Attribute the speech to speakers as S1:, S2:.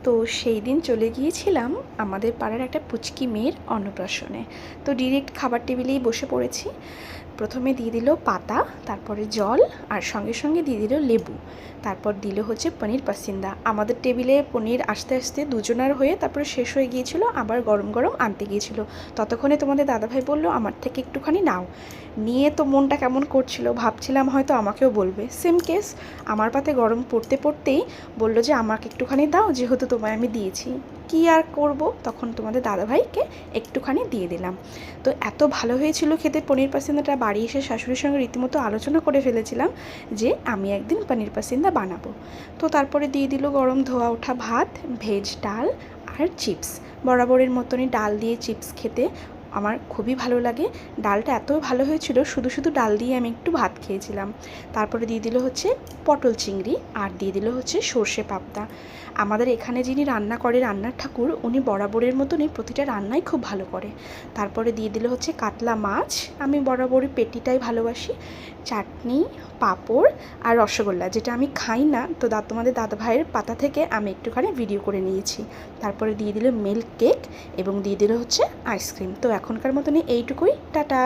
S1: তো সেই দিন চলে গিয়েছিলাম আমাদের পাড়ার একটা পুচকি মেয়ের অন্নপ্রাশনে। তো ডিরেক্ট খাবার টেবিলেই বসে পড়েছি। প্রথমে দিয়ে দিল পাতা, তারপরে জল, আর সঙ্গে সঙ্গে দিয়ে দিল লেবু, তারপর দিল হচ্ছে পনির পাসিন্দা। আমাদের টেবিলে পনির আস্তে আস্তে দুজনার হয়ে তারপরে শেষ হয়ে গিয়েছিল, আবার গরম গরম আনতে গিয়েছিল। ততক্ষণে তোমাদের দাদাভাই বলল আমার থেকে একটুখানি নাও। নিয়ে তো মনটা কেমন করছিল, ভাবছিলাম হয়তো আমাকেও বলবে। সেম কেস, আমার পাতে গরম পড়তে পড়তেই বললো যে আমাকে একটুখানি দাও, যেহেতু তোমায় আমি দিয়েছি। কি আর করব, তখন তোমাদের দাদাভাইকে একটুখানি দিয়ে দিলাম। তো এত ভালো হয়েছিল খেতে পনির পাসিন্দাটা, বাড়ি এসে শাশুড়ির সঙ্গে রীতিমতো আলোচনা করে ফেলেছিলাম যে আমি একদিন পনির পাসিন্দা বানাবো। তো তারপরে দিয়ে দিল গরম ধোয়া ওঠা ভাত, ভেজ ডাল আর চিপস। বরাবরের মতনই ডাল দিয়ে চিপস খেতে আমার খুবই ভালো লাগে। ডালটা এত ভালো হয়েছিল, শুধু শুধু ডাল দিয়ে আমি একটু ভাত খেয়েছিলাম। তারপরে দিয়ে দিল হচ্ছে পটল চিংড়ি, আর দিয়ে দিল হচ্ছে সর্ষে পাবদা। আমাদের এখানে যিনি রান্না করে, রান্নার ঠাকুর, উনি বরাবরের মতনই প্রতিটা রান্নাই খুব ভালো করে। তারপরে দিয়ে দিল হচ্ছে কাতলা মাছ, আমি বরাবরই পেটিটাই ভালোবাসি, চাটনি, পাঁপড় আর রসগোল্লা, যেটা আমি খাই না। তো তোমাদের দাদা ভাইয়ের পাতা থেকে আমি একটুখানি ভিডিও করে নিয়েছি। তারপরে দিয়ে দিল মিল্ক কেক এবং দিয়ে দিল হচ্ছে আইসক্রিম। তো এখনকার মতনই এইটুকুই, টাটা।